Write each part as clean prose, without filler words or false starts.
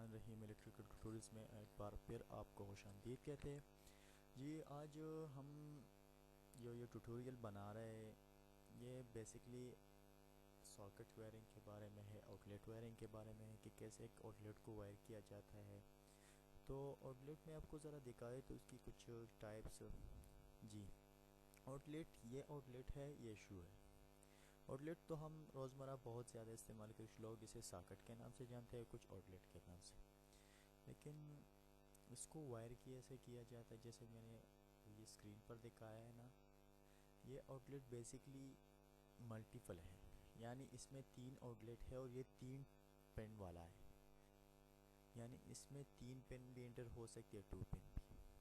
الرحمن الرحیم electrical tutorials میں ایک بار پھر آپ کو خوش آمدید کہتے ہیں جی۔ آج ہم جو یہ ٹوٹوریل بنا رہے ہیں یہ بیسکلی ساکٹ وائرنگ کے بارے میں ہے، آؤٹ لیٹ وائرنگ کے بارے میں ہے کہ کیسے ایک آؤٹ لیٹ کو وائر کیا جاتا ہے۔ تو آؤٹ لیٹ میں آپ کو ذرا دکھائے تو اس کی کچھ ٹائپس جی۔ آؤٹ لیٹ، یہ آؤٹ لیٹ ہے، یہ ایشو ہے۔ آؤٹ لیٹ تو ہم روزمرہ بہت زیادہ استعمال، کچھ لوگ اسے ساکٹ کے نام سے جانتے ہیں، کچھ آؤٹ لیٹ کے نام سے، لیکن اس کو وائر کیسے کیا جاتا ہے جیسے میں نے یہ اسکرین پر دکھایا ہے نا، یہ آؤٹ لیٹ بیسکلی ملٹیپل ہے، یعنی اس میں 3 آؤٹ لیٹ ہے اور یہ 3 پن والا ہے، یعنی اس میں 3 پن بھی انٹر ہو سکتی ہے، 2 پن بھی۔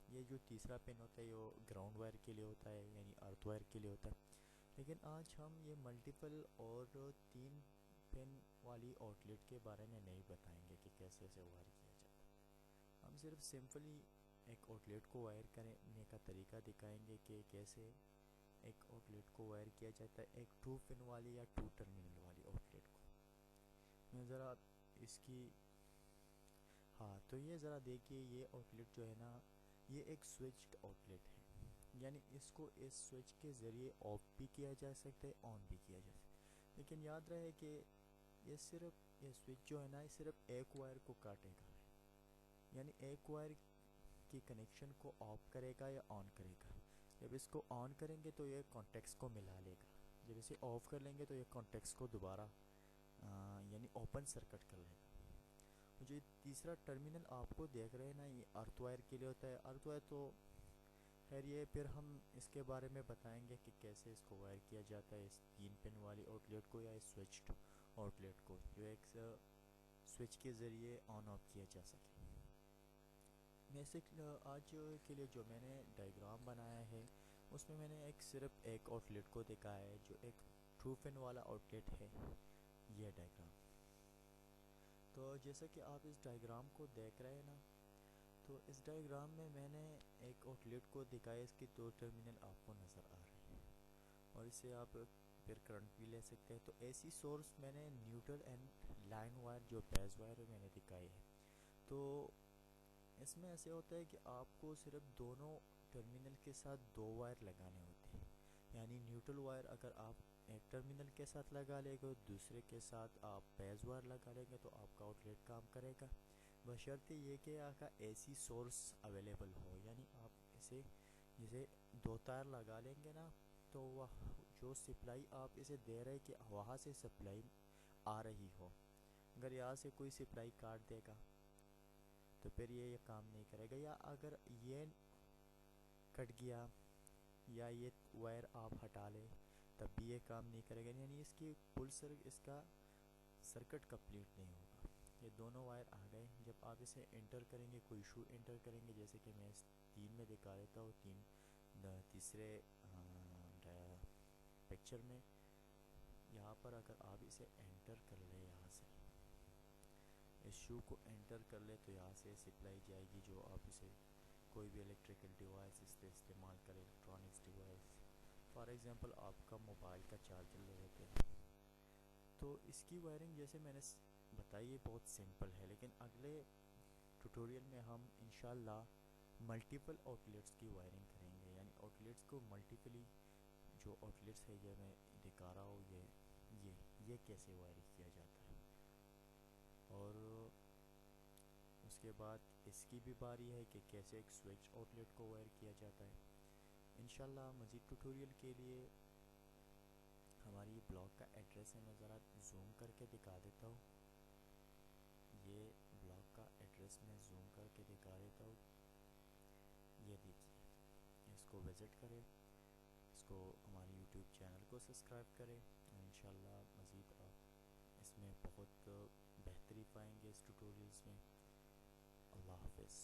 یہ جو تیسرا پن ہوتا ہے وہ گراؤنڈ وائر کے لیے ہوتا ہے، یعنی ارتھ وائر کے لیے ہوتا ہے۔ لیکن آج ہم یہ ملٹیپل اور 3 پن والی آؤٹ لیٹ کے بارے میں نہیں بتائیں گے کہ کیسے اسے وائر کیا جاتا ہے۔ ہم صرف سمپلی ایک آؤٹ لیٹ کو وائر کرنے کا طریقہ دکھائیں گے کہ کیسے ایک آؤٹ لیٹ کو وائر کیا جاتا ہے، ایک 2 پن والی یا 2 ٹرمینل والی آؤٹ لیٹ کو۔ میں ذرا اس کی تو یہ ذرا دیکھیے، یہ آؤٹ لیٹ جو ہے نا، یہ ایک سوئچڈ آؤٹ لیٹ ہے، یعنی اس کو اس سوئچ کے ذریعے آف بھی کیا جا سکتا ہے، آن بھی کیا جا سکتا ہے۔ لیکن یاد رہے کہ یہ سوئچ جو ہے نا، یہ صرف ایک وائر کو کاٹے گا، یعنی ایک وائر کی کنیکشن کو آف کرے گا یا آن کرے گا۔ جب اس کو آن کریں گے تو یہ کانٹیکٹس کو ملا لے گا، جب اسے آف کر لیں گے تو یہ کانٹیکٹس کو دوبارہ یعنی اوپن سرکٹ کر لے گا۔ جو تیسرا ٹرمینل آپ کو دیکھ رہے ہیں نا، یہ ارتھ وائر کے لیے ہوتا ہے۔ ارتھ وائر تو خیر یہ پھر ہم اس کے بارے میں بتائیں گے کہ کیسے اس کو وائر کیا جاتا ہے، اس 3 پن والی آؤٹ لیٹ کو یا اس سوئچڈ آؤٹ لیٹ کو، جو ایک سوئچ کے ذریعے آن آف کیا جا سکے۔ آج کے لیے جو میں نے ڈائیگرام بنایا ہے اس میں نے صرف ایک آؤٹ لیٹ کو دکھایا ہے جو ایک 2 پن والا آؤٹ لیٹ ہے، یہ ڈائیگرام۔ تو جیسا کہ آپ اس ڈائیگرام کو دیکھ رہے ہیں نا، تو اس ڈائیگرام میں نے ایک آؤٹ لیٹ کو دکھایا، اس کی 2 ٹرمینل آپ کو نظر آ رہے ہیں اور اس سے آپ پھر کرنٹ بھی لے سکتے ہیں۔ تو ایسی سورس میں نے نیوٹرل اینڈ لائن وائر جو بیز وائر میں نے دکھائی ہے۔ تو اس میں ایسے ہوتا ہے کہ آپ کو صرف دونوں ٹرمینل کے ساتھ 2 وائر لگانے ہوتے ہیں، یعنی نیوٹرل وائر اگر آپ ایک ٹرمینل کے ساتھ لگا لیں گے، دوسرے کے ساتھ آپ بیز وائر لگا لیں گے تو آپ کا آؤٹ لیٹ کام کرے گا، بشرطے یہ کہ آپ کا اے سی سورس اویلیبل ہو، یعنی آپ اسے جسے 2 تار لگا لیں گے نا، تو وہ جو سپلائی آپ اسے دے رہے کہ وہاں سے سپلائی آ رہی ہو۔ اگر یہاں سے کوئی سپلائی کاٹ دے گا تو پھر یہ کام نہیں کرے گا، یا اگر یہ کٹ گیا یا یہ وائر آپ ہٹا لیں تب بھی یہ کام نہیں کرے گا، یعنی اس کا سرکٹ کمپلیٹ نہیں ہوگا۔ یہ دونوں وائر آ گئے، جب آپ اسے انٹر کریں گے، کوئی ایشو انٹر کریں گے، جیسے کہ میں اس 3 میں دکھا دیتا ہوں، تیسرے پکچر میں یہاں پر اگر آپ اسے انٹر کر لیں، یہاں سے اس شو کو انٹر کر لے تو یہاں سے سپلائی جائے گی، جو آپ اسے کوئی بھی الیکٹریکل ڈیوائس اس سے استعمال کرے، الیکٹرانکس ڈیوائس، فار ایگزامپل آپ کا موبائل کا چارجر لے لیتے ہیں۔ تو اس کی وائرنگ جیسے میں نے بتائی بہت سمپل ہے، لیکن اگلے ٹوٹوریل میں ہم انشاءاللہ ملٹیپل آؤٹ لیٹس کی وائرنگ کریں گے، یعنی آؤٹ لیٹس کو ملٹیپلی جو آؤٹ لیٹس ہے یہ میں دکھا رہا ہوں، یہ کیسے وائر کیا جاتا ہے۔ اور اس کے بعد اس کی بھی باری ہے کہ کیسے ایک سوئچ آؤٹ لیٹ کو وائر کیا جاتا ہے۔ انشاءاللہ مزید ٹوٹوریل کے لیے ہماری بلاگ کا ایڈریس ہے، میں ذرا زوم کر کے دکھا دیتا ہوں، یہ بلاگ کا ایڈریس میں زوم کر کے دکھا دیتا ہوں، یہ دیکھیے، اس کو وزٹ کریں، اس کو ہماری یوٹیوب چینل کو سبسکرائب کریں، اور انشاءاللہ مزید آپ اس میں بہت بہتری پائیں گے اس ٹوٹوریلز میں۔ اللہ حافظ۔